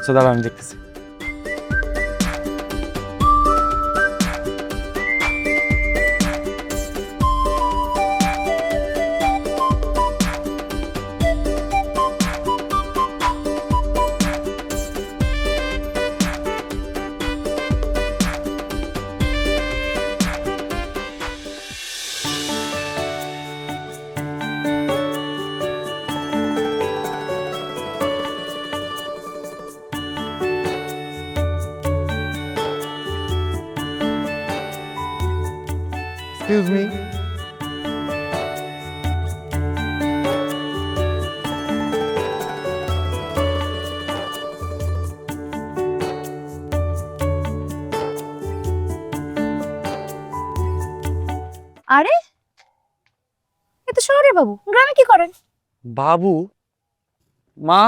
আচ্ছা দাঁড়া, আমি দেখতেছি। এক্সকিউজ মি, আরে এ তো শহরে বাবু, গ্রামে কি করেন? বাবু? মা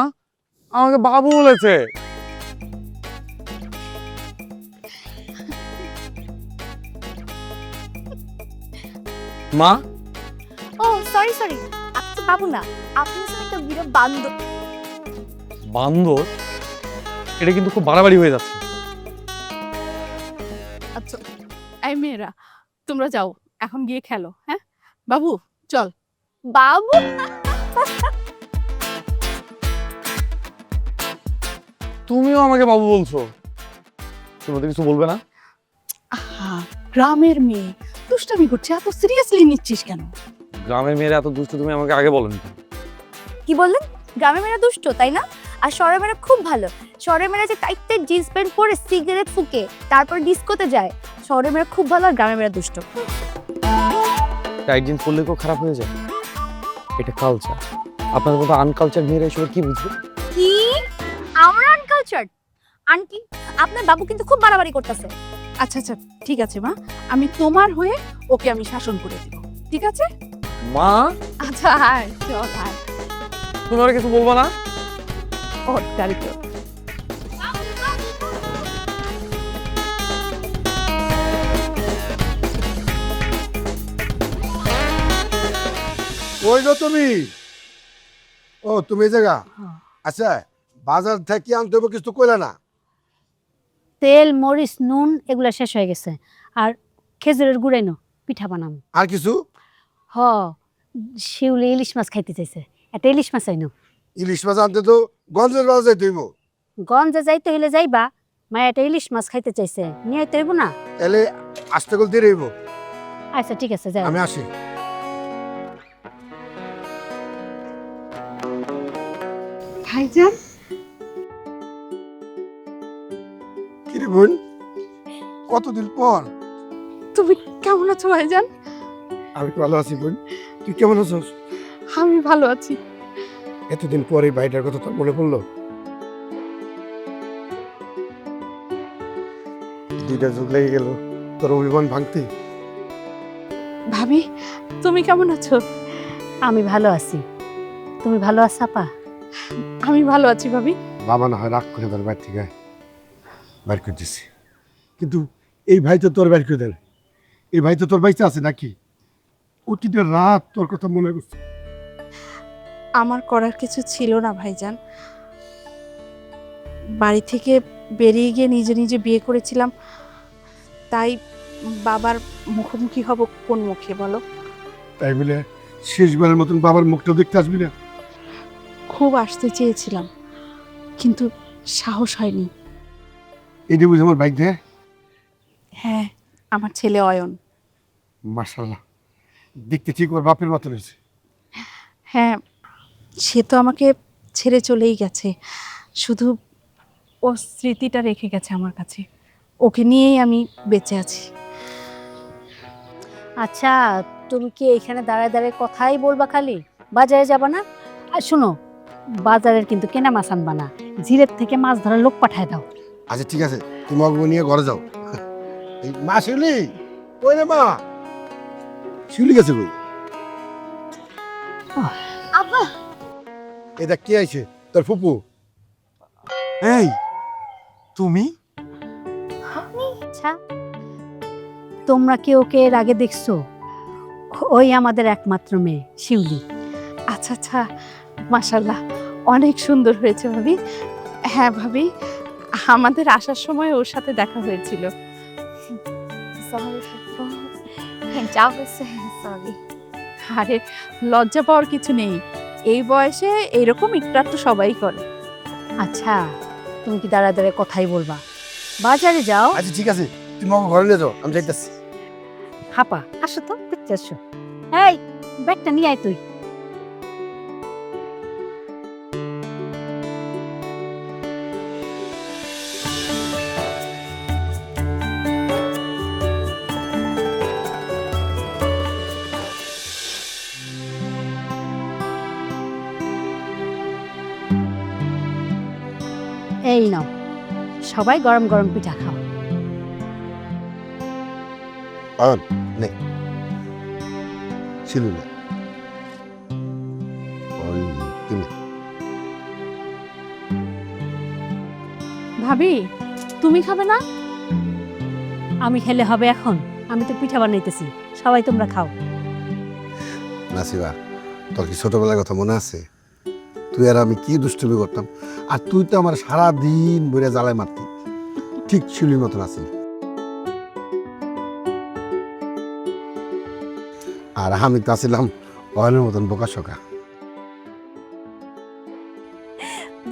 আমাকে বাবু বলেছে। মা, ও সরি সরি, আপনি তো বাবু না, আপনি হচ্ছেন একটা বিরাট বান্দর। বান্দর? এটা কিন্তু খুব বাড়াবাড়ি হয়ে যাচ্ছে। আচ্ছা এই মেয়েরা, তোমরা যাও এখন গিয়ে খেলো। হ্যাঁ বাবু চল। বাবু তুমিও আমাকে বাবু বলছো, তুমি তো কিছু বলবে না? আহা, গ্রামের মেয়ে দুষ্টামি করছে, এত সিরিয়াসলি নিচ্ছিস কেন? গ্রামের মেয়েরা এত দুষ্ট তুমি আমাকে আগে বলেন। কি বললেন? গ্রামের মেয়েরা দুষ্ট তাই না? আর শহরের মেয়েরা খুব ভালো। শহরের মেয়েরা যে টাইটে জিন্স প্যান্ট পরে সিগারেট ফুকে তারপর ডিস্কোতে যায়, শহরের মেয়েরা খুব ভালো আর গ্রামের মেয়েরা দুষ্ট। টাইট জিন্স পরলে কেউ খারাপ হয়ে যায়? এটা কালচার। আপনাদের মতো আনকালচার মেয়েরা এসব কি বুঝবে? কি আমরা আনকালচার্ড? আন্টি আপনার বাবু কিন্তু খুব বাড়াবাড়ি করতেছে। আচ্ছা আচ্ছা ঠিক আছে মা, আমি তোমার হয়ে ওকে আমি শাসন করে দিব, ঠিক আছে? মা, আচ্ছা আয় চল আয়। তুমি আর কিছু বলবো না? ওর গাড়িতে ওঠ। ওই গো তুমি, ও তুমি এই জায়গা। আচ্ছা বাজার থেকে আনতে হবে, কিছু কইলা না? তেল মরিচ নুন এগুলা শেষ হয়ে গেছে, আর খেজুরের গুড়াই নো পিঠা বানাম। আর কিছু? হ, শিউলি ইলিশ মাছ খাইতে চাইছে, একটা ইলিশ মাছ আইনো। ইলিশ মাছ আনতে তো গঞ্জের বাজার যাইতে হইব। গঞ্জে যাইতে হইলে যাইবা, মায়া একটা ইলিশ মাছ খাইতে চাইছে, নিয়ে আইতে হইব না? তাহলে আসতে গেলে দিয়ে হইব। আচ্ছা ঠিক আছে যাই। আমি আসি। ভাইজান কিরে বোন, কতদিন পর? তুমি কেমন আছো ভাইজান? আমি ভালো আছি বোন, তুই কেমন আছিস? আমি ভালো আছি। এতদিন পরে ভাইটার কথা তোর মনে পড়লো? দুইটা যুগ লেগে গেল তোর অভিমান ভাঙতে। ভাবি তুমি কেমন আছো? আমি ভালো আছি, তুমি ভালো আছো আপা? আমি ভালো আছি ভাবি। বাবা না হয় রাগ করে তোর বাড়ি থেকে বাইর করে দিছি, কিন্তু এই ভাই তো তোর বাইর করে দেয়। এই ভাই তো তোর বাইতে আছে নাকি? প্রতিটা রাত তোর কথা মনে করছে। আমার করার কিছু ছিল না ভাইজান, বাড়ি থেকে বেরিয়ে গিয়ে নিজে নিজে বিয়ে করেছিলাম, তাই বাবার মুখোমুখি হব কোন মুখে বলো? তাই বলে শেষবারের মতন বাবার মুখটা দেখতে আসবি না? খুব আসতে চেয়েছিলাম কিন্তু সাহস হয়নি। এইটা বুঝে আমার বাইক দেয়। হ্যাঁ, আমার ছেলে অয়ন। মাশাআল্লাহ, দেখতে ঠিক ওর বাপের মতো হয়েছে। হ্যাঁ, সে তো আমাকে ছেড়ে চলেই গেছে, শুধু ও স্মৃতিটা রেখে গেছে আমার কাছে, ওকে নিয়েই আমি বেঁচে আছি। আচ্ছা তুমি কি এইখানে দাঁড়ায় দাঁড়ায় কথাই বলবা খালি? বাজারে যাবা না? আর শুনো, বাজারের কিন্তু কেনা মাছ আনবা না, জিরের থেকে মাছ ধরার লোক পাঠায় দাও। আচ্ছা ঠিক আছে, তুমি অগ্নি নিয়ে ঘরে যাও। এই মা শিউলি, ওই রে মা শিউলি গেছে কই? আব্বা এটা কে আইছে? তোর ফুপু? এই তুমি? আচ্ছা তোমরা কি ওকে এর আগে দেখছো? ওই আমাদের একমাত্র মেয়ে শিউলি। আচ্ছা আচ্ছা, মাশাআল্লাহ অনেক সুন্দর হয়েছে ভাবি। হ্যাঁ ভাবি, আমাদের আসার সময় ওর সাথে দেখা হয়েছিল। সরি যা হয়েছে সরি। আরে লজ্জা পাওয়ার কিছু নেই, এই বয়সে এরকম একটু একটু সবাই করে। আচ্ছা, তুমি কি দাঁড়ায় দাঁড়ায় কথাই বলবা? বাজারে যাও। আচ্ছা ঠিক আছে, তুমি আমাকে ঘরে নিয়ে যাও, আমি যাইতেছি। হাপা আসো তো, দেখতে আসো। এই ব্যাগটা নিয়ে আয় তুই। এই নাও, সবাই গরম গরম পিঠা খাও। অয়ন নে, ছিল না ওই তুমি। ভাবি তুমি খাবে না? আমি খেলে হবে এখন? আমি তো পিঠা বানাইতেছি, সবাই তোমরা খাও। নাসিবা, তোর কি ছোটবেলার কথা মনে আছে? তুই আর আমি কি দুষ্টুমি করতাম, আর তুই তো আমার সারা দিন বইরে জ্বালায় মারতি, ঠিক শিলির মতন আছি। আর আমি তো আছিলাম অয়নের মতন বোকা শোকা।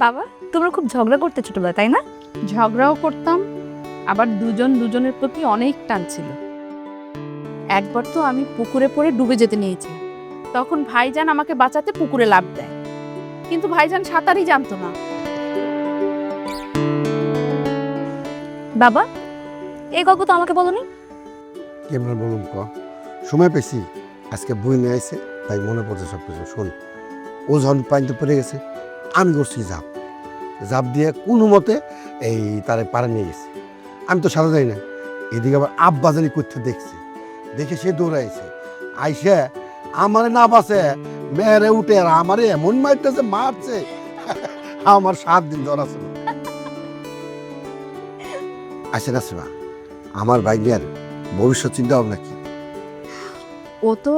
বাবা তোমরা খুব ঝগড়া করতে ছোটবেলায় তাই না? ঝগড়াও করতাম, আবার দুজন দুজনের প্রতি অনেক টান ছিল। একবার তো আমি পুকুরে পড়ে ডুবে যেতে নিয়েছি, তখন ভাইজান আমাকে বাঁচাতে পুকুরে লাফ দেয়, কিন্তু ভাইজান সাঁতারই জানতো না। বাবা এই গল্প তো আমাকে বলোনি। কেমন বলুন ক, সময় পেয়েছি আজকে বই নিয়ে আইছে, তাই মনে পড়ছে সব কিছু। শোন, ও যখন পানিতে পড়ে গেছে, আমি করছি ঝাঁপ, ঝাঁপ দিয়ে কোনো মতে এই তারে পাড়ে নিয়ে গেছে। আমি তো সাথে যাই না, এদিকে আবার আব্বাজানি করতে দেখছি, দেখে সে দৌড়াইছে, আইসে আমারে না বাসে মেয়েরে উঠে আর আমারে এমন মারতেছে, মারছে আমার 7 দিন জ্বর আছে। আসে না সেবা, আমার ভাইয়ের ভবিষ্যৎ চিন্তা ভাবনা কি? ও তো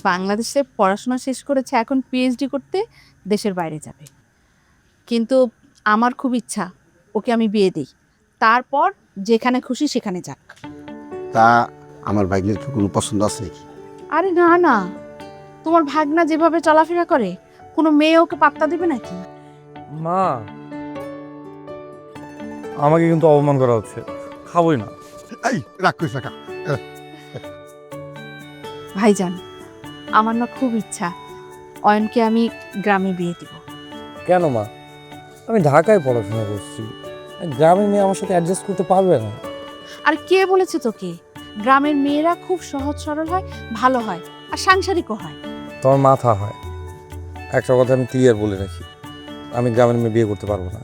বাংলাদেশে পড়াশোনা শেষ করেছে, এখন পিএইচডি করতে দেশের বাইরে যাবে। কিন্তু আমার খুব ইচ্ছা ওকে আমি বিয়ে দিই, তারপর যেখানে খুশি সেখানে যাক। তা আমার ভাইয়ের কি কোনো পছন্দ আছে নাকি? আরে না না, তোমার ভাগনা যেভাবে চলাফেরা করে, কোনো মেয়ে ওকে পাত্তা দেবে নাকি? মা, আমাকে কিন্তু অপমান করা হচ্ছে, খাবোই না। এই রাগ করিস না কা। ভাইজান, আমার না খুব ইচ্ছা অয়নকে আমি গ্রামে বিয়ে দিব। কেন মা, আমি ঢাকায় পড়াশোনা করছি, গ্রামের মেয়ে আমার সাথে অ্যাডজাস্ট করতে পারবে না। আর কে বলেছে তোকে? গ্রামের মেয়েরা খুব সহজ সরল হয়, ভালো হয়, আর সাংসারিকও হয়। তোমার মাথা হয়। একটা কথা আমি ক্লিয়ার বলে রাখি, আমি গ্রামের মেয়ে বিয়ে করতে পারবো না।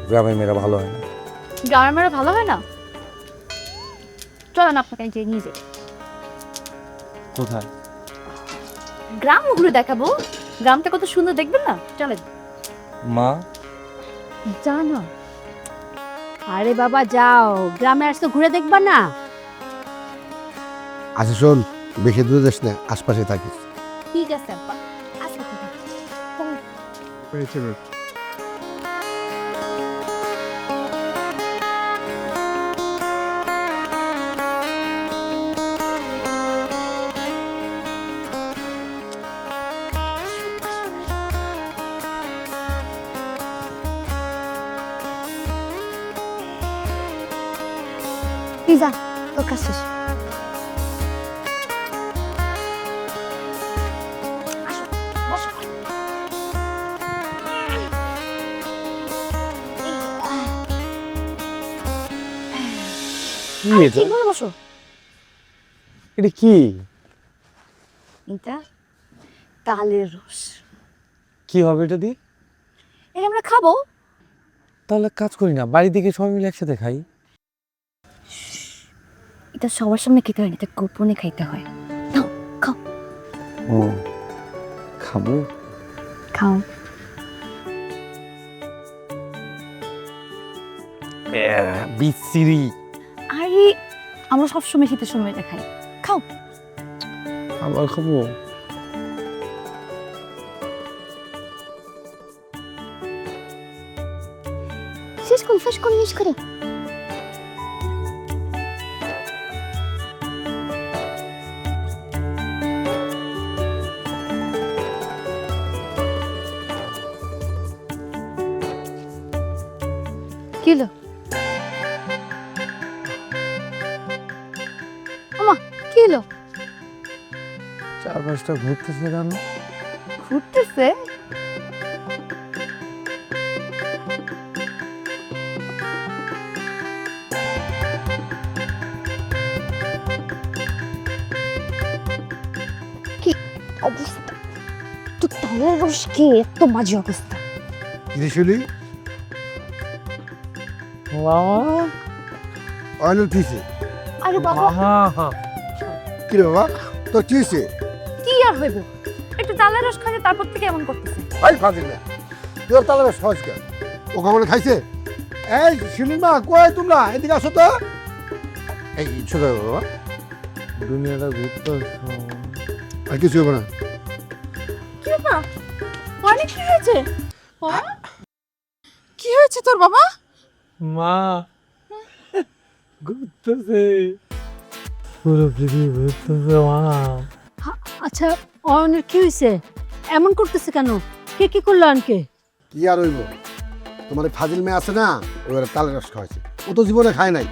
গ্রামের মেয়েরা ভালো হয় না। গ্রামের মেয়েরা ভালো হয় না? চলো না আপনাকে যে নিয়ে যাই, কোথায়? গ্রাম ঘুরে দেখাবো, গ্রামটা কত সুন্দর দেখবেন না, চলেন। মা, জানো আরে বাবা যাও, গ্রামে আসতে ঘুরে দেখবা না? আচ্ছা শোন, বেশি দূরে যাস না, আশপাশে থাকিস। ঠিক আছে আব্বা, আচ্ছা ঠিক আছে। যা তোর কাজ শেষ। আসো, বসো। কি এটা? ঠিকভাবে বসো। এটা কি? এটা তালের রস, কি হবে এটা দিয়ে? এটা আমরা খাবো। তাহলে কাজ করি না, বাড়ি থেকে সবাই মিলে একসাথে খাই। এটা সবার সামনে খেতে হয় না, এটা গোপনে খাইতে হয়। নাও, খাও ও, খাবো। খাও। বিচ্ছিরি। আরে আমরা সবসময় শীতের সময় এটা খাই, খাও। আবার খাবো? শেষ করো শেষ করো শেষ করো। কি হলো? ওমা কি হলো? চারপাশটা ঘুরতেছে কেন? ঘুরতেছে? কি অবস্থা? তো তালের রস খেয়ে এত বাজে অবস্থা। কিরে শুলি মামা অয়নের কিছে আরে বাবা কিরে বাবা তোর কিছে কি আর হইব, একটু তালের রস খাইলে তারপর থেকে এমন করতেছে। ভাই ফাজিল না তোর তাহলে সহজ কেন ও কেমন খাইছে এই শুনিন মা কই তোমরা এদিকে আসো তো এই ছোট বাবা দুনিয়াটা ঘুরতেছে। আর কিছু হবে না কি না অনেক কি হয়েছে? কি হয়েছে তোর বাবা? মা ঘুরতেছে, পুরো পৃথিবী ঘুরতেছে মা। আচ্ছা অয়নের কি হয়েছে? এমন করতেছে কেন? কে কি করলো আনকে? কি আর হইব তোমার এই ফাজিল মেয়ে আছে না ওর তালের রস খাওয়াইছে ও তো জীবনে খায় নাই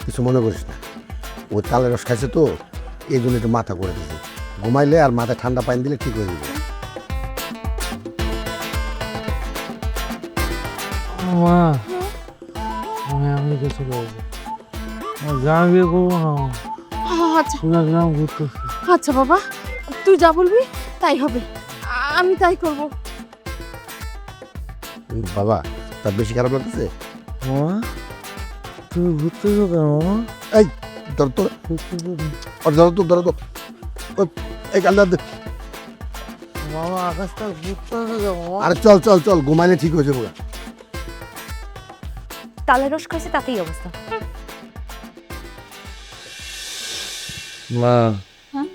কিছু মনে করিস না ও তালের রস খাইছে তো এই জন্য একটু মাথা করে দিছে ঘুমাইলে আর মাথায় ঠান্ডা পানি দিলে ঠিক হয়ে যাবে মা আমি কিছু বলবো, গ্রাম বিয়ে করবো না, আচ্ছা পুরা গ্রাম ঘুরতেছে। আচ্ছা বাবা, তুই যা বলবি তাই হবে, আমি তাই করব। বাবা তার বেশি খারাপ লাগতেছে মামা তুমি ঘুরতেছো কেন মামা? এই ধর তোর ঘুরতেছো কেন? ধরো তো এই কান্দার মামা আকাশটা ঘুরতেছে কেন মামা? আরে চল চল চল ঘুমাইলে ঠিক হয়ে যাবো তালের রস খাইছে তাতেই অবস্থা। মা হ্যাঁ?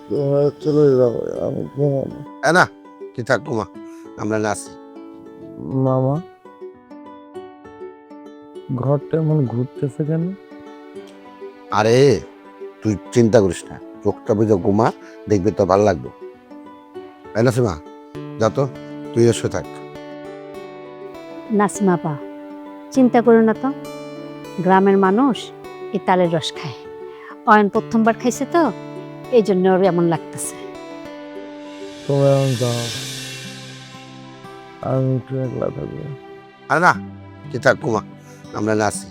তোমরা চলে যাও, আমি ঘুমাবো। না তুই থাক ঘুমা আমরা নাচি মামা ঘরটা এমন ঘুরতেছে কেন? আরে তুই চিন্তা করিস না চোখটা বুঝে ঘুমা দেখবি তো ভালো লাগবে তাই না সীমা যা তো তুই এসে থাক নাসিমা পা চিন্তা করো না তো, গ্রামের মানুষ এই তালের রস খায়। অয়ন প্রথমবার খাইছে তো এই জন্য ওর এমন লাগতেছে। তোমরা এখন যাও, আমি একটু একলা থাকবো। আরে না তুই থাক ঘুমা আমরা নাচি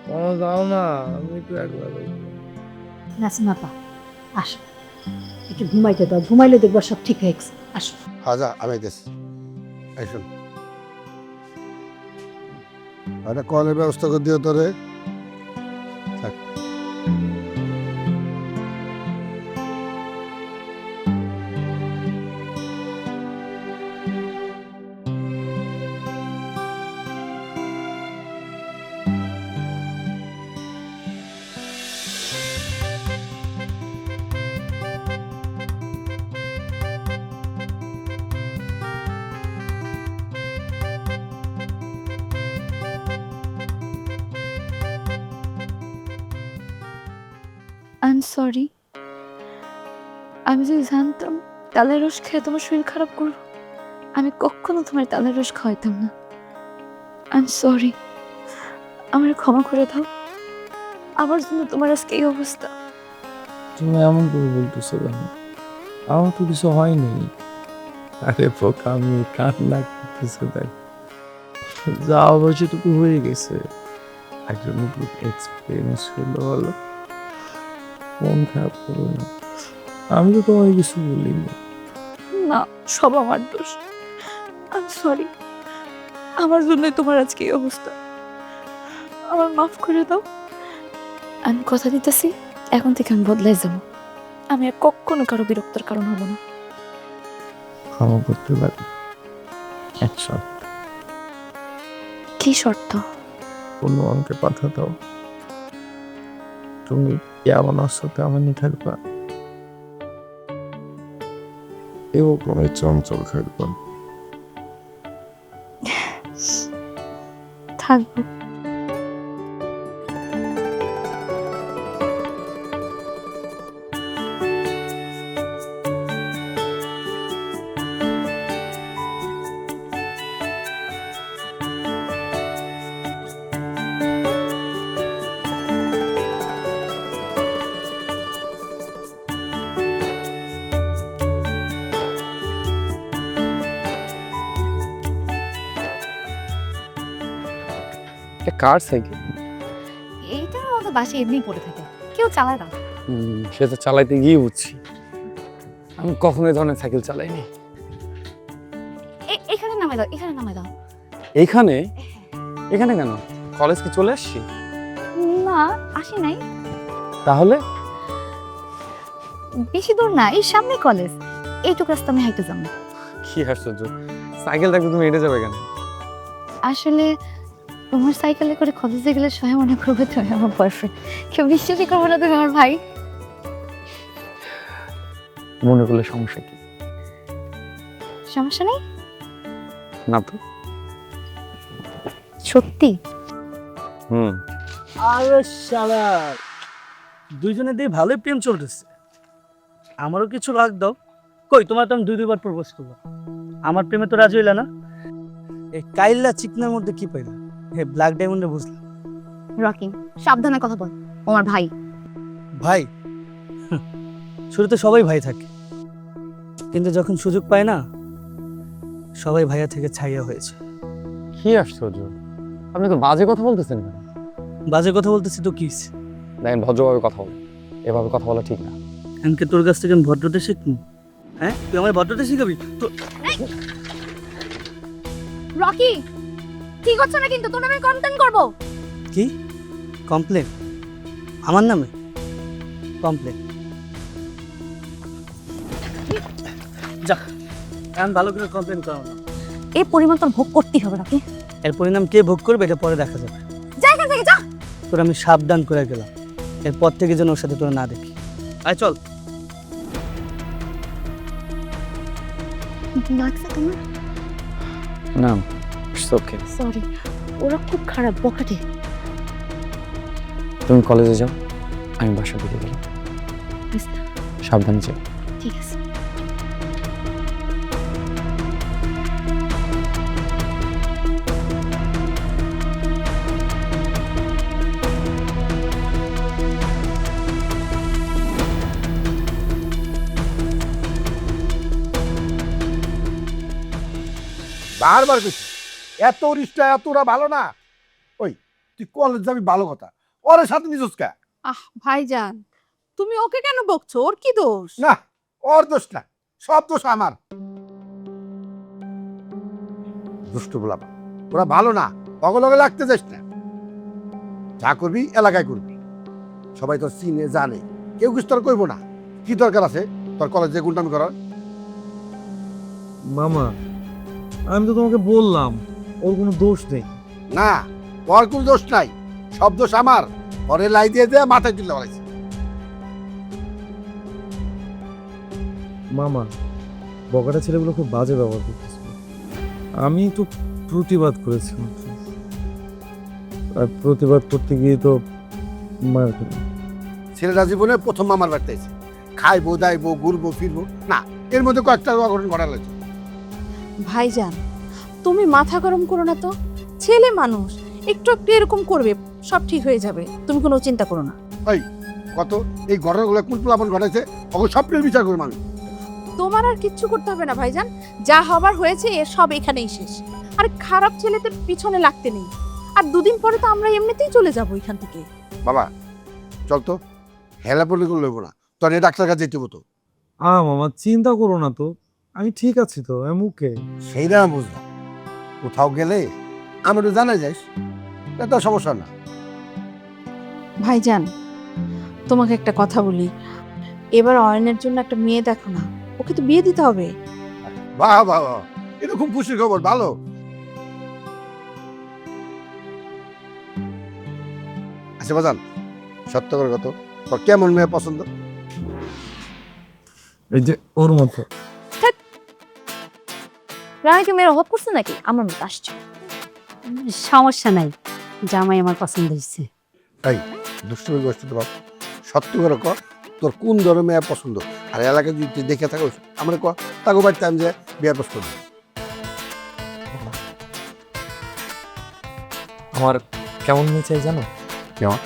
তোমরা যাও না, আমি একটু একলা থাকবো। নাসিমা পা আসো, একটু ঘুমাইতে দাও, ঘুমাইলে দেখবো সব ঠিক হয়ে গেছে। আসো। হাজা আমি আইতেছি এই শোন একটা কলের ব্যবস্থা করে দিও তোরে থাক আই এম সরি, আমি যদি জানতাম তালের রস খেয়ে তোমার শরীর খারাপ করবো, আমি কখনো তোমার তালের রস খাওয়াইতাম না। আই এম সরি, আমার ক্ষমা করে দাও, আমার জন্য তোমার আজকে এই অবস্থা। তুমি এমন করে বলতেছো কেন? আমার তো কিছু হয়নি। আরে পোকা আমি কান্না করতেছে দেখ, যা অবশ্যটুকু হয়ে গেছে, একজন এক্সপিরিয়েন্স হলো বলো, মন খারাপ করো না, আমি তো তোমায় কিছু বলিনি। না, সব আমার দোষ। আই এম সরি, আমার জন্যই তোমার আজকে এই অবস্থা, আমার মাফ করে দাও। আমি কথা দিতেছি এখন থেকে আমি বদলাই যাবো, আমি আর কখনো কারো বিরক্তের কারণ হব না। ক্ষমা করতে পারি এক শর্ত, কি শর্ত? কোনো অঙ্কে পাঠা দাও, তুমি কেমন আছো তেমনই থাকবা, এরকমই চঞ্চল থাকবা। থাকবো। এটা কার সাইকেল? এইটা আমাদের বাসায় এমনি পড়ে থাকে, কেউ চালায় না। সে তো চালাইতে গিয়ে বুঝছি। আমি কখনো এই ধরনের সাইকেল চালাইনি। এখানে নামে দাও, এখানে নামে দাও। এইখানে? এখানে কেন? কলেজ কি চলে আসছি? না, আসি নাই। তাহলে বেশি দূর না, এই সামনে কলেজ। এইটুকু রাস্তা আমি হাইটে যাবো। কি আশ্চর্য, সাইকেল থাকতে তুমি হেঁটে যাবে কেন? আসলে তোমার সাইকেলে করে কলেজে গেলে সবাই মনে করবে তুমি আমার বয়ফ্রেন্ড। কেউ বিশ্বাসই করবে না তুমি আমার ভাই। মনে করলে সমস্যা কি? সমস্যা নেই? না তো। সত্যি? আরে শালা, দুইজনে দিয়ে ভালোই প্রেম চলতেছে। আমারও কিছু লাগ দাও। কই, তোমার তো আমি দুইবার প্রপোজ করলাম, আমার প্রেমে তো রাজি হইলা না। এই কাইল্লা চিকনার মধ্যে কি পাইলা? হে ব্ল্যাক ডায়মন্ডে বুঝলাম। রকি, সাবধানে কথা বল, ও আমার ভাই। ভাই? শুরুতে সবাই ভাই থাকে, কিন্তু যখন সুযোগ পায় না, সবাই ভাইয়া থেকে ছাইয়া হয়েছে। কি আশ্চর্য, আপনি তো বাজে কথা বলতেছেন কেন? বাজে কথা বলতেছি তো কি? দেখেন, ভদ্রভাবে কথা বলেন, এভাবে কথা বলা ঠিক না। এমনকি তোর কাছ থেকে আমি ভদ্রতা শিখবো? হ্যাঁ, তুই আমার ভদ্রতা শিখাবি তো? রকি, ঠিক হচ্ছে না কিন্তু, তোর নামে কমপ্লেন করব। কি কমপ্লেন? আমার নামে কমপ্লেন? যা, এখন ভালো করে কমপ্লেন করাও না। এই পরিমাণ তোর ভোগ করতেই হবে রকি। এর পরিণাম কে ভোগ করবে এটা পরে দেখা যাবে। যা এখান থেকে, যা। তোর আমি সাবধান করে গেলাম, এরপর থেকে যেন ওর সাথে তোরা না দেখি। আয় চল। লাগছে তোমার? না, ওকে। সরি, ওরা খুব খারাপ, বখাটে। তুমি কলেজে যাও, আমি বাসা দিকে গেলাম। সাবধানে যাও। ঠিক আছে। বারবার কইছি এত রিস্টা এতটা ভালো না। ওই তুই কলেজ যাবি ভালো কথা, ওর সাথে নিজস কে? আহ ভাইজান, তুমি ওকে কেন বকছো? ওর কি দোষ? না, ওর দোষ না, সব দোষ আমার। দুষ্ট বলা, ওরা ভালো না, অগলগে লাগতে যাস না। যা করবি এলাকায় করবি, সবাই তোর চিনে জানে, কেউ কিছু তোর কইব না। কি দরকার আছে তোর কলেজে গুন্ডামি করার? মামা, আমি তো তোমাকে বললাম ওর কোনো দোষ নেই। না, ওর কোনো দোষ নাই, সব দোষ আমার। ওরে লাই দিয়ে দিয়ে মাথায় তুলে বলাইছে। মামা, বকাটা ছেলেগুলো খুব বাজে ব্যবহার করতেছিল। আমি তো প্রতিবাদ করেছি মাত্র, আর প্রতিবাদ করতে গিয়ে তো মার খেলাম। ছেলেটা জীবনে প্রথম মামার বাড়িতে এসে খাইবো দাইবো ঘুরবো ফিরবো না, এর মধ্যে কয়েকটা অঘটন ঘটা লাগছে। ভাইজান, তুমি মাথা গরম করো না তো। ছেলে মানুষ, একটু একটু এরকম করবে, সব ঠিক হয়ে যাবে, তুমি কোনো চিন্তা করো না। ওই কত এই ঘটনাগুলো কোন প্লাবন ঘটাইছে, ওকে সবটাই বিচার করবো আমি। তোমার আর কিচ্ছু করতে হবে না ভাইজান, যা হবার হয়েছে এর সব এখানেই শেষ। আর খারাপ ছেলেদের পিছনে লাগতে নেই। আর দুদিন পরে তো আমরা এমনিতেই চলে যাবো এখান থেকে। বাবা চল তো, হেলা পড়লে করে লইব না, তোর এই ডাক্তার কাছে যেতে হতো। মামা চিন্তা করো না তো, আমি ঠিক আছি তো, আমি ওকে। সেইটা আমি বুঝলাম, কোথাও গেলে আমি তো জানাই যাইস, এটা তো সমস্যা না। ভাইজান, তোমাকে একটা কথা বলি, এবার অয়নের জন্য একটা মেয়ে দেখো না, ওকে তো বিয়ে দিতে হবে। বাহ বাহ বাহ, এটা খুব খুশির খবর, ভালো। আচ্ছা বাজান, সত্য করে কত, তোর কেমন মেয়ে পছন্দ? এই যে ওর মতো। রায় কি মেয়ের অভাব করছে নাকি? আমার মতো আসছে। সমস্যা নাই, জামাই আমার পছন্দ হয়েছে। এই দুষ্টুমি গোষ্ঠী তো বাপ, সত্যি করে কর তোর কোন ধরনের মেয়ে পছন্দ, আর এলাকায় যদি তুই দেখে থাকো আমার ক তাকে বাড়িতে আমি যে বিয়ের প্রস্তুত। আমার কেমন মেয়ে চাই জানো? কেমন?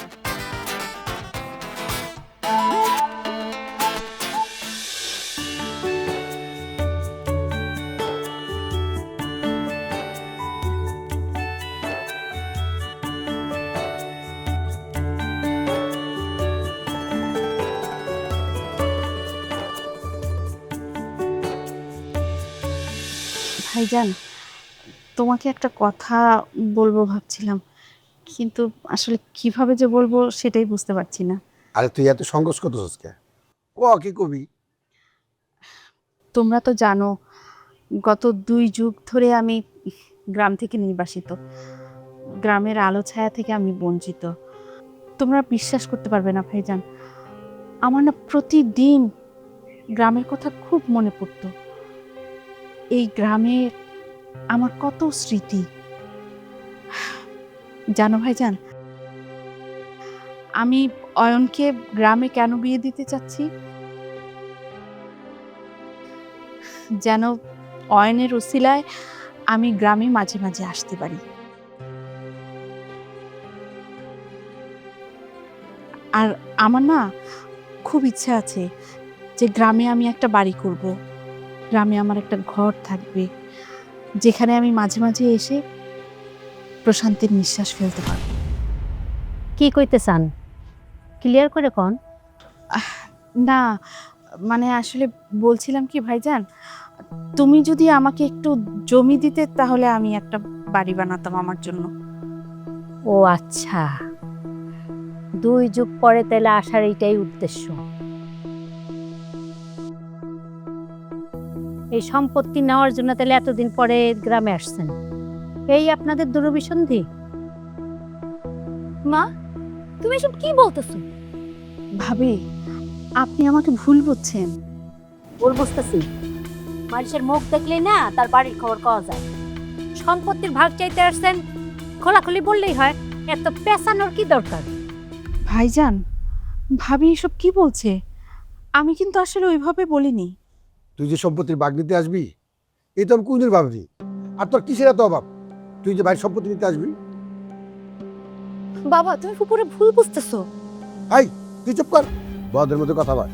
ভাইজান, তোমাকে একটা কথা বলবো ভাবছিলাম, কিন্তু আসলে কিভাবে যে বলবো সেটাই বুঝতে পারছি না। আরে তুই এত সংকোচ করতেছিস কে? ক কি কবি? তোমরা তো জানো গত 2 যুগ ধরে আমি গ্রাম থেকে নির্বাসিত, গ্রামের আলো ছায়া থেকে আমি বঞ্চিত। তোমরা বিশ্বাস করতে পারবে না ভাইজান, আমার না প্রতিদিন গ্রামের কথা খুব মনে পড়তো। এই গ্রামে আমার কত স্মৃতি। জানো ভাইজান, আমি অয়নকে গ্রামে কেন বিয়ে দিতে চাচ্ছি? যেন অয়নের উসিলায় আমি গ্রামে মাঝে মাঝে আসতে পারি। আর আমার না খুব ইচ্ছা আছে যে গ্রামে আমি একটা বাড়ি করব, গ্রামে আমার একটা ঘর থাকবে, যেখানে আমি মাঝে মাঝে এসে প্রশান্তির নিঃশ্বাস ফেলতে পারব। কি কইতে চান, ক্লিয়ার করে কন। না মানে আসলে বলছিলাম কি ভাইজান, তুমি যদি আমাকে একটু জমি দিতে তাহলে আমি একটা বাড়ি বানাতাম আমার জন্য। ও আচ্ছা, 2 যুগ পরে তাহলে আসার এইটাই উদ্দেশ্য। এই সম্পত্তি নেওয়ার জন্য তাহলে এতদিন পরে গ্রামে আসছেন, এই আপনাদের দুরভিসন্ধি? মা, তুমি এসব কি বলতেছো? ভাবি, আপনি আমাকে ভুল বুঝছেন। ভুল বুঝতেছি? মানুষের মুখ দেখলেই না তার বাড়ির খবর পাওয়া যায়। সম্পত্তির ভাগ চাইতে আসছেন, খোলাখুলি বললেই হয়, এত পেঁচানোর কি দরকার? ভাইজান, ভাবি এসব কি বলছে? আমি কিন্তু আসলে ওইভাবে বলিনি। তুই যে সম্পত্তির ভাগ নিতে আসবি এই তো আমি কোনদিন ভাবিনি। আর তোর কিসের এত অভাব তুই যে বাড়ির সম্পত্তি নিতে আসবি? বাবা, তুমি উপরে ভুল বুঝতেছো। হাই তুই চুপ কর, বড়দের মধ্যে কথা বল।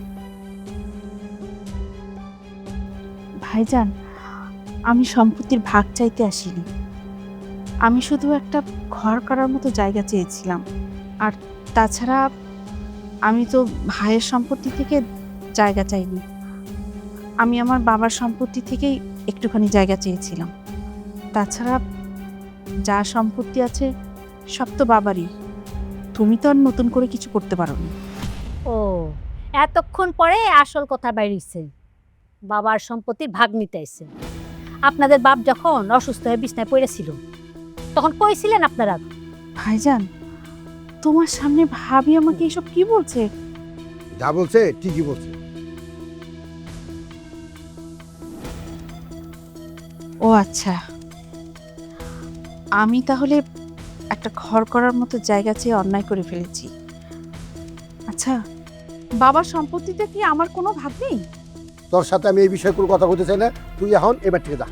ভাইজান, আমি সম্পত্তির ভাগ চাইতে আসিনি, আমি শুধু একটা ঘর করার মতো জায়গা চেয়েছিলাম। আর তাছাড়া আমি তো ভাইয়ের সম্পত্তি থেকে জায়গা চাইনি, আমি আমার বাবার সম্পত্তি থেকেই একটুখানি জায়গা চেয়েছিলাম। তাছাড়া যা সম্পত্তি আছে সব তো বাবারই, তুমি তো আর নতুন করে কিছু করতে পারো না। ও, এতক্ষণ পরে আসল কথা বাইরেছে, বাবার সম্পত্তির ভাগ নিতে আইছে। আপনাদের বাপ যখন অসুস্থ হয়ে বিছনায় পড়েছিল তখন কইছিলেন আপনারা? ভাইজান, তোমার সামনে ভাবি আমাকে এসব কি বলছে? যা বলছে ঠিকই বলছে। ও আচ্ছা, আমি তাহলে একটা ঘর করার মতো জায়গা চেয়ে অন্যায় করে ফেলেছি। আচ্ছা, বাবার সম্পত্তিতে কি আমার কোনো ভাগ নেই? তোর সাথে আমি এই বিষয়ে কোনো কথা বলতে চাই না, তুই এখন এবার থেকে যা।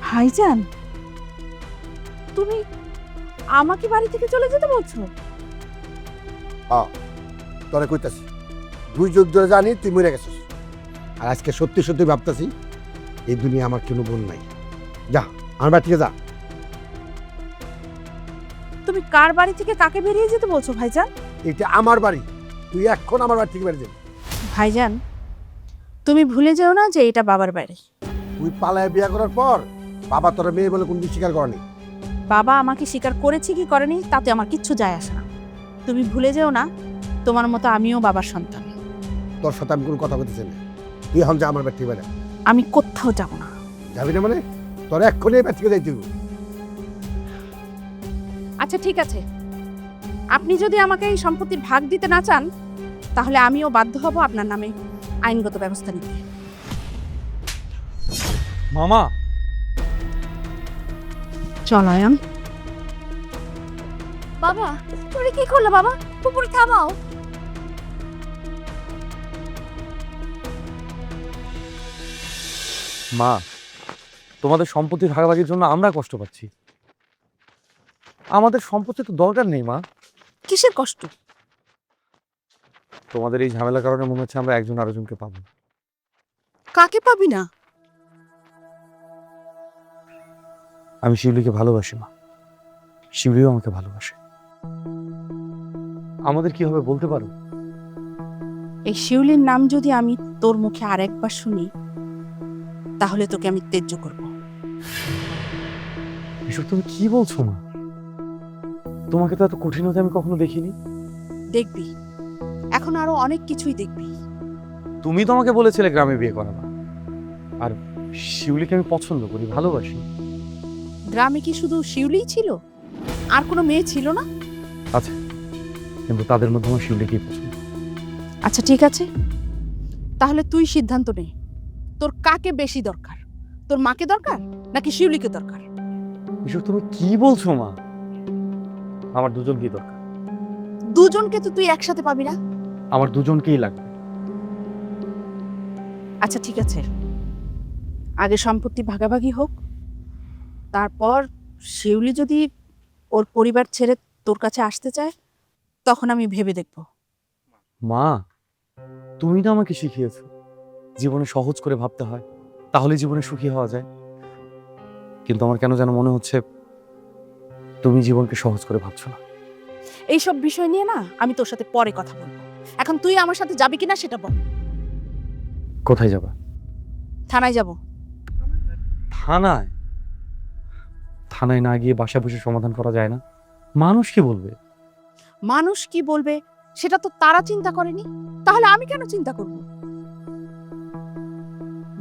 ভাইজান, তুমি আমাকে বাড়ি থেকে চলে যেতে বলছো? তোরা কইতাছি 2 যুগ ধরে জানি তুই মরে গেছিস, আর আজকে সত্যি সত্যি ভাবতাছি এই দুনিয়া আমার কোনো বোন নাই। যা আমার বাড়ি থেকে যা। তুমি কার বাড়ি থেকে কাকে বেরিয়ে যেতে বলছো ভাইজান? এটা আমার বাড়ি, তুই এখন আমার বাড়ি থেকে বেরিয়ে যাবি। ভাইজান, তুমি ভুলে যেও না যে এটা বাবার বাড়ি। তুই পালায় বিয়ে করার পর বাবা তোর মেয়ে বলে কোনদিন স্বীকার করেনি। বাবা আমাকে স্বীকার করেছে কি করেনি তাতে আমার কিচ্ছু যায় আসে না। তুমি ভুলে যেও না তোমার মতো আমিও বাবার সন্তান। তোর সাথে আমি কোনো কথা বলতে চাই না, তুই এখন যা আমার বাড়ি থেকে বেরো। আমি কোথাও যাব না। যাবি না মানে? তোর এক্ষুনি এই বাড়ি থেকে যাইতে হবে। আচ্ছা ঠিক আছে, আপনি যদি আমাকে এই সম্পত্তির ভাগ দিতে না চান তাহলে আমিও বাধ্য হব আপনার নামে আইনগত ব্যবস্থা নিতে। মামা চল আয়ান। বাবা তুমি কি করলে বাবা? পুকুরে থামাও। মা, তোমাদের সম্পত্তি ভাগাভাগির জন্য আমরা কষ্ট পাচ্ছি। আমাদের সম্পত্তি তো দরকার নেই মা। কিসের কষ্ট? তোমাদের এই ঝামেলার কারণে মনে হচ্ছে আমরা একজন আরেকজনকে পাবো। কাকে পাবি না? আমি শিউলিকে ভালোবাসি মা, শিউলিও আমাকে ভালোবাসে। আমাদের কি হবে বলতে পারো? এই শিউলির নাম যদি আমি তোর মুখে আরেকবার শুনি, তাহলে তোকে আমি ত্যায্য করব। এসব তুমি কি বলছো মা? তোমাকে তো এত কঠিনতা আমি কখনো দেখিনি। দেখবি, এখন আরো অনেক কিছুই দেখবি। তুমি তো আমাকে বলেছিলে গ্রামে বিয়ে করাবা, আর শিউলিকে আমি পছন্দ করি, ভালোবাসি। গ্রামে কি শুধু শিউলিই ছিল? আর কোনো মেয়ে ছিল না? আচ্ছা, কিন্তু তাদের মধ্যে আমার শিউলিকেই পছন্দ। আচ্ছা ঠিক আছে, তাহলে তুই সিদ্ধান্ত নে, তোর কাকে বেশি দরকার? তোর মাকে দরকার নাকি শিউলিকে দরকার? এসব তুমি কি বলছো মা? আমার দুজনকেই দরকার। দুজনকে তো তুই একসাথে পাবি না। আমার দুজনকেই লাগবে। আচ্ছা ঠিক আছে, আগে সম্পত্তি ভাগাভাগি হোক, তারপর শিউলি যদি ওর পরিবার ছেড়ে তোর কাছে আসতে চায়, তখন আমি ভেবে দেখব। মা, তুমি তো আমাকে শিখিয়েছো জীবনে সহজ করে ভাবতে হয়, তাহলে জীবনে সুখী হওয়া যায়। কিন্তু আমার কেন যেন মনে হচ্ছে তুমি জীবনকে সহজ করে ভাবছো না। এইসব বিষয় নিয়ে না আমি তোর সাথে পরে কথা বলবো। এখন তুই আমার সাথে যাবি কিনা সেটা বল। কোথায় যাবা? থানায় যাব। থানায়? থানায় না গিয়ে বাসা বসে সমাধান করা যায় না? মানুষ কি বলবে? মানুষ কি বলবে সেটা তো তারা চিন্তা করেনি, তাহলে আমি কেন চিন্তা করব?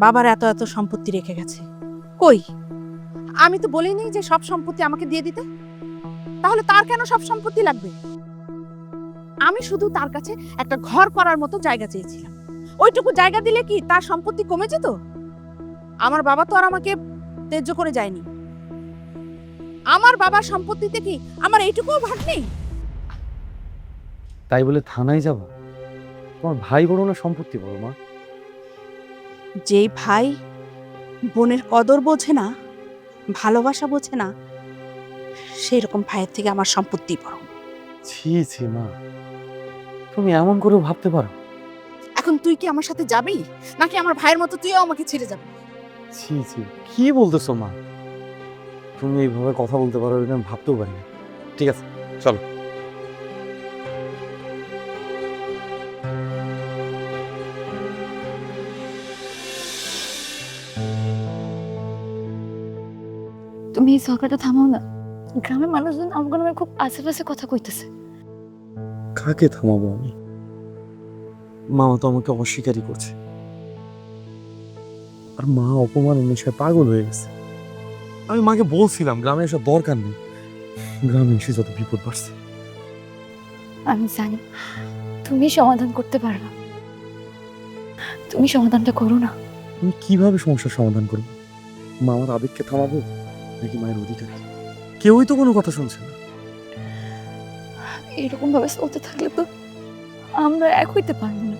বাবার এত এত সম্পত্তি রেখে গেছে, কই আমি তো বলিনি যে সব সম্পত্তি আমাকে দিয়ে দিতে। তাহলে তার কেন সব সম্পত্তি লাগবে? আমি শুধু তার কাছে একটা ঘর করার মতো জায়গা চেয়েছিলাম। ওইটুকু জায়গা দিলে কি তার সম্পত্তি কমে যেত? আমার বাবা তো আর আমাকে ত্যায্য করে যায়নি। আমার বাবার সম্পত্তিতে কি আমার এইটুকুও ভাগ নেই? তাই বলে থানায় যাবা? তোমার ভাই বড় না সম্পত্তি বড় মা? যেই ভাই বোনের কদর বোঝে না, ভালোবাসা বোঝে না, সেই রকম ভাইয়ের থেকে আমার সম্পত্তি বড়। ছি ছি মা, তুমি এমন করেও ভাবতে পারো? এখন তুই কি আমার সাথে যাবি নাকি আমার ভাইয়ের মতো তুইও আমাকে ছেড়ে যাবি? ছি ছি, কি বলতেছো মা? তুমি এইভাবে কথা বলতে পারো এটা আমি ভাবতেও পারি না। ঠিক আছে, চলো। তুমি এই ঝগড়াটা থামাও না। গ্রামের মানুষজন আমাকে নামে খুব আশেপাশে কথা কইতেছে। কাকে থামাবো আমি? মামা তো আমাকে অস্বীকারই করছে, আর মা অপমানের নেশায় পাগল হয়ে গেছে। আমি মাকে বলছিলাম গ্রামে এসব দরকার নেই, গ্রামে এসে যত বিপদ বাড়ছে। আমি জানি তুমি সমাধান করতে পারবা, তুমি সমাধানটা করো না। আমি কিভাবে সমস্যার সমাধান করবো? মামার আবেগকে থামাবো নাকি মায়ের অধিকার? কেউই তো কোনো কথা শুনছে না। এরকম ভাবে চলতে থাকলে তো আমরা এক হইতে পারবো না।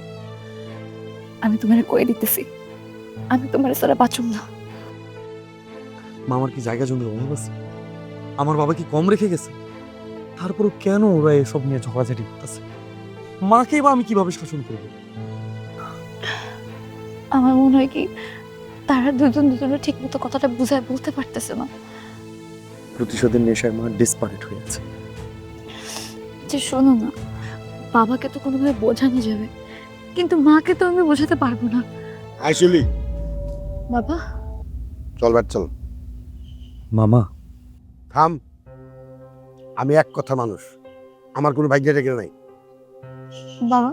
আমি তোমার কয়ে দিতেছি, আমি তোমার সারা বাঁচুম না। মামার কি জায়গা জমির অভাব আছে? আমার বাবা কি কম রেখে গেছে? তারপরও কেন ওরা এসব নিয়ে ঝগড়াঝাটি করতেছে? মাকে বা আমি কিভাবে শাসন করব? আমার মনে হয় কি তারা দুজন দুজনের ঠিক মতো কথাটা বুঝায় বলতে পারতেছে না। প্রতিশোধের নেশায় মা ডেসপারেট হয়ে আছে। যে শোনো না, বাবাকে তো কোনোভাবে বোঝানো যাবে, কিন্তু মাকে তো আমি বোঝাতে পারবো না। আইসুলি, বাবা চল ব্যাট চল। মামা, থাম। আমি এক কথা মানুষ, আমার কোনো ভাগ্যে রেখে নাই। বাবা,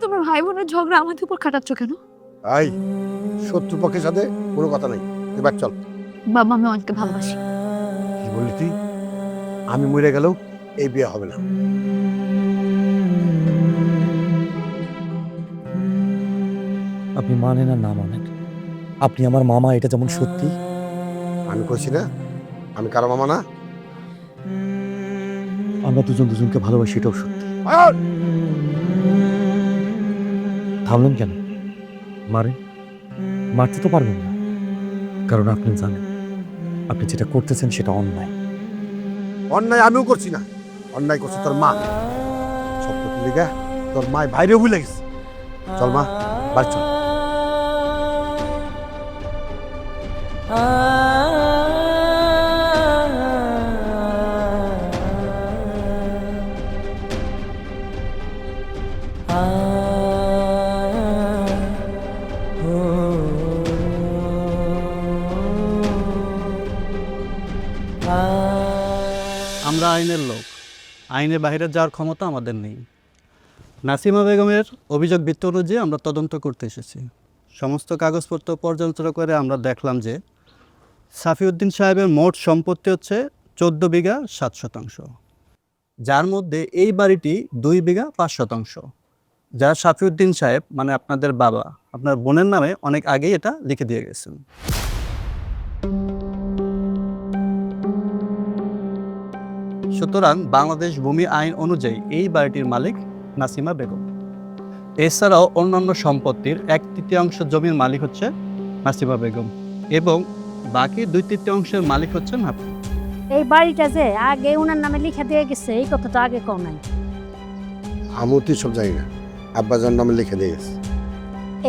তোমার ভাই বোনের ঝগড়া আমাদের উপর খাটাচ্ছ কেন? আই, শত্রুপক্ষের সাথে কোনো কথা নাই, তুই ব্যাট চল। বাবা আমি অনেককে ভালোবাসি। কি বললি তুই? আমি মরে গেলেও এই বিয়ে হবে না। আপনি মানেন আর না মানেন, আপনি আমার মামা, এটা যেমন সত্যি। আমি কইছি না আমি কারো মামা না? আমরা দুজন দুজনকে ভালোবাসি, এটাও সত্যি। আয়ন! থামলেন কেন? মারতে তো পারবেন না, কারণ আপনি জানেন আপনি যেটা করতেছেন সেটা অন্যায়। অন্যায় আমিও করছি না, অন্যায় করছে তোর মা। সব তো লিগা তোর মায় বাইরেও ভুলে গেছে। চল মা, বাড়ি চল। আমরা আইনের লোক, আইনের বাইরে যাওয়ার ক্ষমতা আমাদের নেই। নাসিমা বেগমের অভিযোগ ভিত্তি অনুযায়ী আমরা তদন্ত করতে এসেছি। সমস্ত কাগজপত্র পর্যালোচনা করে আমরা দেখলাম যে সাফিউদ্দিন সাহেবের মোট সম্পত্তি হচ্ছে 14 বিঘা 7 শতাংশ, যার মধ্যে এই বাড়িটি 2 বিঘা 5 শতাংশ, যা সাফিউদ্দিন সাহেব মানে আপনাদের বাবা আপনার বোনের নামে অনেক আগেই এটা লিখে দিয়ে গেছেন। সুতরাং বাংলাদেশ ভূমি আইন অনুযায়ী এই বাড়িটির মালিক নাসিমা বেগম। এছাড়াও অন্যান্য সম্পত্তির 1/3 জমির মালিক হচ্ছে নাসিমা বেগম এবং বাকি 2/3 মালিক হচ্ছেন আপনি। এই বাড়িটা যে আগে ওনার নামে লিখে দিয়ে গেছে এই কথাটা আগে কও নাই। আমিও তো সব জানি না, আব্বাজান নামে লিখে দিয়ে গেছে।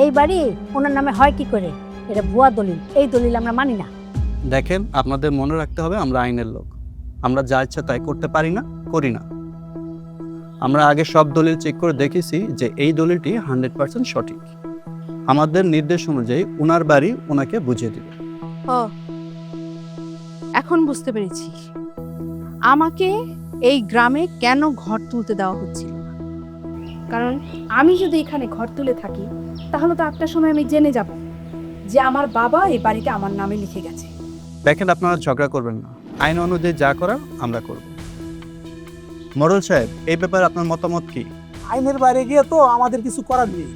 এই বাড়ি ওনার নামে হয় কি করে? এটা ভুয়া দলিল, এই দলিল আমরা মানি না। দেখেন, আপনাদের মনে রাখতে হবে আমরা আইনের লোক, আমরা যা ইচ্ছা তাই করতে পারি না, করি না। আমরা আগে সব দলিল চেক করে দেখেছি যে এই দলিলটি 100% সঠিক। আমাদের নির্দেশ অনুযায়ী ওনার বাড়ি ওনাকে বুঝিয়ে দিবে। ও, এখন বুঝতে পেরেছি আমাকে এই গ্রামে কেন ঘর তুলতে দেওয়া হচ্ছিল না। কারণ আমি যদি এখানে ঘর তুলে থাকি তাহলে তো একটা সময় আমি জেনে যাব যে আমার বাবা এই বাড়িতে আমার নামে লিখে গেছে। দেখেন, আপনারা ঝগড়া করবেন না, আইন অনুযায়ী যা করার আমরা করব। মোড়ল সাহেব, এই ব্যাপারে আপনার মতামত কি? আইনের বাইরে গিয়ে তো আমাদের কিছু করার নেই।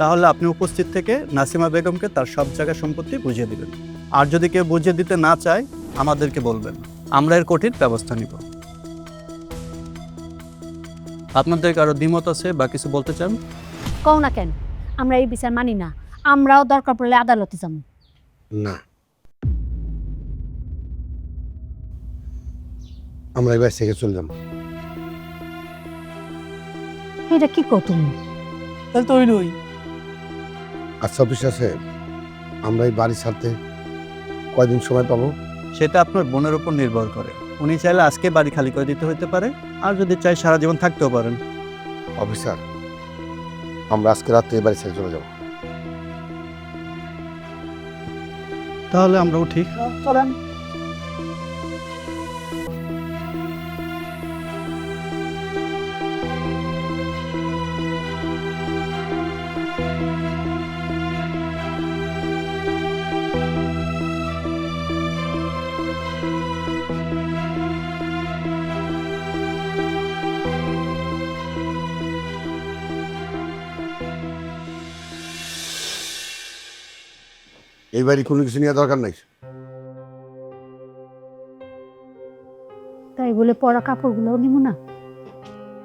তাহলে আপনি উপস্থিত থেকে নাসিমা বেগমকে তার সব জায়গার সম্পত্তি বুঝিয়ে দিবেন। আর যদি কেউ বুঝিয়ে দিতে না চায় আমাদেরকে বলবেন, আমরা এর কঠিন ব্যবস্থা নিব। আপনাদের কারো দ্বিমত আছে বা কিছু বলতে চান? কও না কেন, আমরা এই বিচার মানি না। আমরাও দরকার পড়লে আদালতে যাব। না, আমরা এবার থেকে চলে যাব। এটা কি কও তুমি? তাহলে তো হইলই। আচ্ছা অফিস আছে, আমরা এই বাড়ি ছাড়তে কয়দিন সময় পাবো? সেটা আপনার বোনের উপর নির্ভর করে। উনি চাইলে আজকে বাড়ি খালি করে দিতে হতে পারে, আর যদি চাই সারা জীবন থাকতেও পারেন। অফিসার, আমরা আজকে রাত্রে এই বাড়ি ছেড়ে চলে যাব। তাহলে আমরাও ঠিক। চলেন। এই বাড়ি কোনো কিছু নেওয়া দরকার নাই। তাই বলে পরা কাপড়গুলোও নিব না?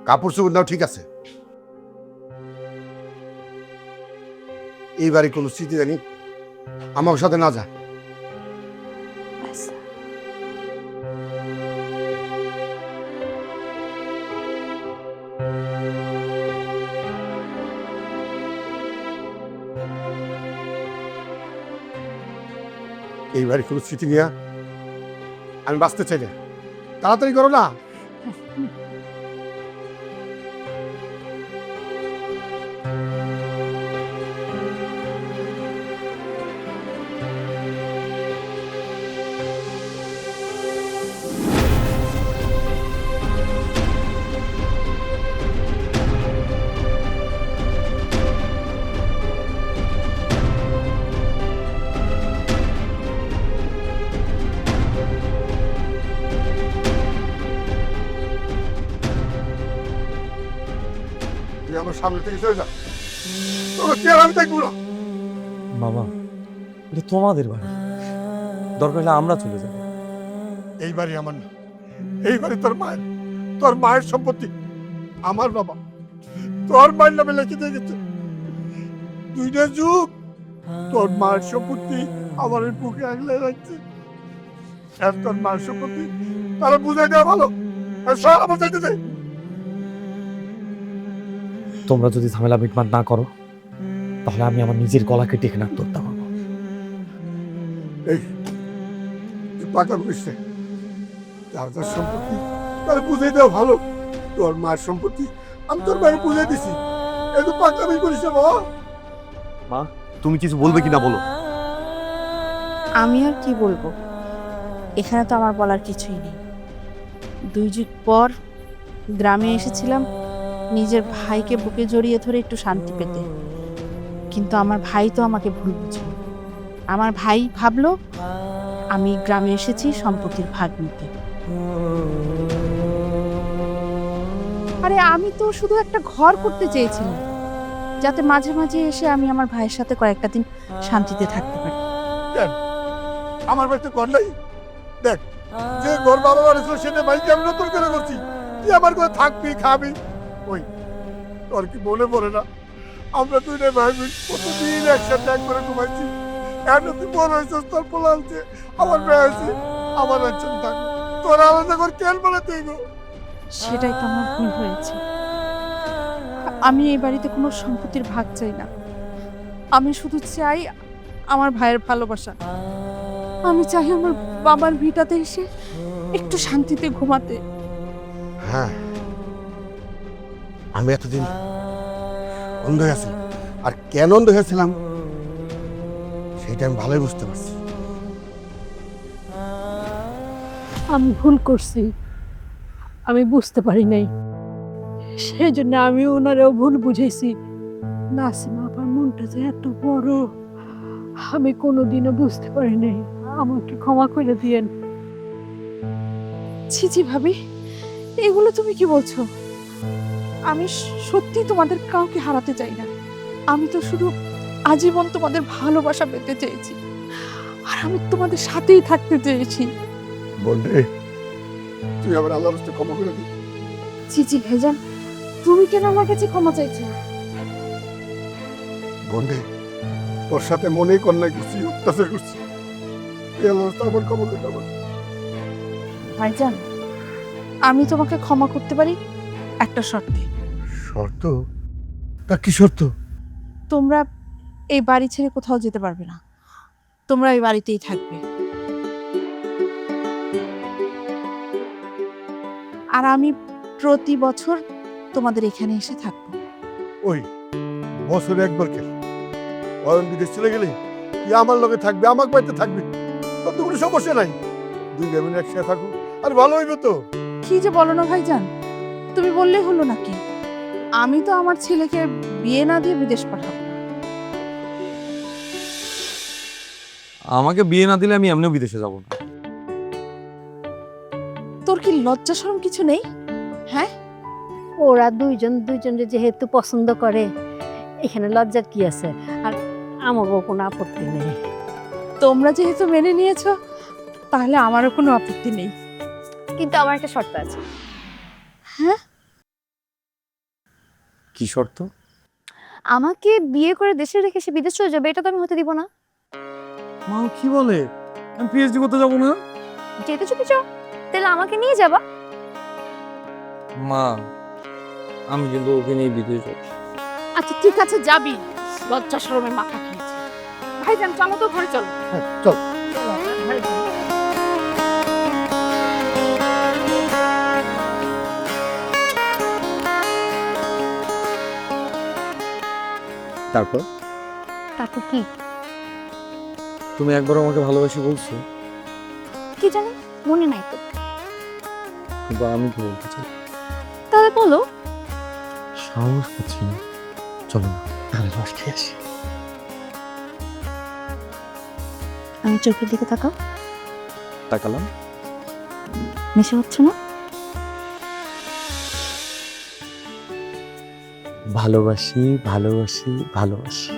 কাপড় চোপড় নাও ঠিক আছে, এই বাড়ি কোনো স্মৃতি জানি আমার সাথে না যা। এই বাড়ি কোনো স্মৃতি নিয়ে আমি বাঁচতে চাই না। তাড়াতাড়ি করো না। তুই আমার সামনে থেকে চলে যা, তোকে কি আর আমি দেখবো না। বাবা, এটা তোমাদের বাড়ি, দরকার হলে আমরা চলে যাব। এই বাড়ি আমার না, এই বাড়ি তোর মায়ের সম্পত্তি। আমার বাবা তোর মায়ের নামে লিখে দিয়ে গেছে। দুইটা যুগ তোর মায়ের সম্পত্তি আমার এই বুকে আগলে রাখছে। আর তোর মায়ের সম্পত্তি তারা বুঝাই দেওয়া ভালো। আর সব আমার চাইতে চাই। তোমরা যদি ঝামেলা মিটমাট না করো তাহলে আমি আমার নিজের গলা কেটে এখানে আত্মহত্যা করবো। এই তুই পাকা করিস না। যার যার সম্পত্তি তারা বুঝাই দেওয়া ভালো। তোর মায়ের সম্পত্তি আমি তোর মায়ের বুঝাই দিছি। এই তো পাকামি করিস না বাবা। মা, তুমি কিছু বলবে কিনা বলো। আমি আর কি বলবো, এখানে তো আমার বলার কিছুই নেই। 2 যুগ পর গ্রামে এসেছিলাম নিজের ভাইকে বুকে জড়িয়ে ধরে একটু শান্তি পেতে, কিন্তু আমার ভাই তো আমাকে ভুল বুঝল। আমার ভাই ভাবলো আমি গ্রামে এসেছি সম্পত্তির ভাগ নিতে। আরে আমি তো শুধু একটা ঘর করতে চেয়েছিলাম, যাতে মাঝে মাঝে এসে আমি আমার ভাইয়ের সাথে কয়েকটা দিন শান্তিতে থাকতে পারি। আমার বাড়িতে ঘর নাই। দেখ, যে ঘর বাবা বানিয়েছিল সেটা ভাইকে আমি নতুন করে করছি। তুই আমার ঘরে থাকবি, খাবি। ওই তোর কি মনে পড়ে না, আমরা দুইটা ভাই বোন প্রতিদিন একসাথে এক করে ঘুমাইছি। এখন তুই বড় হয়েছিস, তোর পোলা হচ্ছে, আমার মেয়ে আছে, আমার একজন থাকো। তোরা আলাদা করে কেন বলে তুই গো? সেটাই তো আমার ভুল হয়েছে। আমি এই বাড়িতে কোনো সম্পত্তির ভাগ চাই না। আমি শুধু চাই আমার ভাইয়ের ভালোবাসা। আমি চাই আমার বাবার ভিটাতে এসে একটু শান্তিতে ঘুমাতে। হ্যাঁ, আমি এতদিন অন্ধ হয়েছিলাম, আর কেন অন্ধ হয়েছিলাম সেটা আমি ভালোই বুঝতে পারছি। আমি ভুল করছি, আমি বুঝতে পারি নাই, সেই জন্য আমি ওনারেও ভুল বুঝেছি। নাসিমা আপার মনটা যে এত বড় আমি কোনোদিনও বুঝতে পারি নাই। আমাকে ক্ষমা করে দিয়েন। ছি ছি ভাবি, এগুলো তুমি কি বলছো? আমি সত্যি তোমাদের কাউকে হারাতে চাই না। আমি তো শুধু আজীবন তোমাদের ভালোবাসা পেতে চেয়েছি, আর আমি তোমাদের সাথেই থাকতে চেয়েছি। বলবে তুই আবার আল্লাহর রাস্তায় ক্ষমা করে দিই। ছি ছি ভাইজান, তুমি কেন আমার কাছে ক্ষমা চাইছো? বন্ধে তোর সাথে মনেই কন্যায় করছি, অত্যাচার করছি। এই আল্লাহর রাস্তায় আবার ক্ষমা করে দেবো। ভাইজান, আমি তোমাকে ক্ষমা করতে পারি একটা শর্তে। শর্ত? তা কি শর্ত? তোমরা এই বাড়ি ছেড়ে কোথাও যেতে পারবে না, তোমরা এই বাড়িতেই থাকবে। আর আমি প্রতি বছর তোমাদের এখানে এসে থাকবো। ওই বছরে একবার কে অয়ন বিদেশ চলে গেলে তুই আমার লগে থাকবে, আমার বাড়িতে থাকবে, তোর তো কোনো সমস্যা নাই। দুই গ্রামীণ একসাথে থাকো, আর ভালো হইবে তো। কি যে বলো না ভাইজান, তুমি বললেই হলো নাকি? আমি তো আমার ছেলেকে বিয়ে না দিয়ে বিদেশ পাঠাবো না। আমাকে বিয়ে না দিলে আমি এমনিও বিদেশে যাব না। তোর কি লজ্জা শরম কিছু নেই? হ্যাঁ, ওরা দুইজনে যেহেতু পছন্দ করে, এখানে লজ্জার কি আছে? আর আমারও কোনো আপত্তি নেই। তোমরা যেহেতু মেনে নিয়েছো, তাহলে আমারও কোনো আপত্তি নেই। কিন্তু আমার একটা শর্ত আছে। হ্যাঁ, কি শর্ত? আমাকে বিয়ে করে দেশে রেখে সে বিদেশ চলে যাবে, এটা তো আমি হতে দিব না। মা কি বলে? আমি পিএইচডি করতে যাব না। যেতে চুপি চাও, তাহলে আমাকে নিয়ে যাবা। মা, আমি কিন্তু ওকে নিয়ে বিদেশ যাব। আচ্ছা ঠিক আছে, যাবি। লজ্জা শরমের মাথা খেয়েছে। ভাইজান চলো তো, ঘরে চলো। চল। তারপর তারপর কি? তুমি একবার আমাকে ভালোবাসি বলছো, কি জানি, মনে নাই তো। কিন্তু আমি কি বলতে চাই তাহলে বলো। সাহস পাচ্ছি না। চলো না, তাহলে রস খেয়ে আসি। আমি চোখের দিকে তাকাও। তাকালাম। নেশা হচ্ছে না? ভালোবাসি, ভালোবাসি, ভালোবাসি।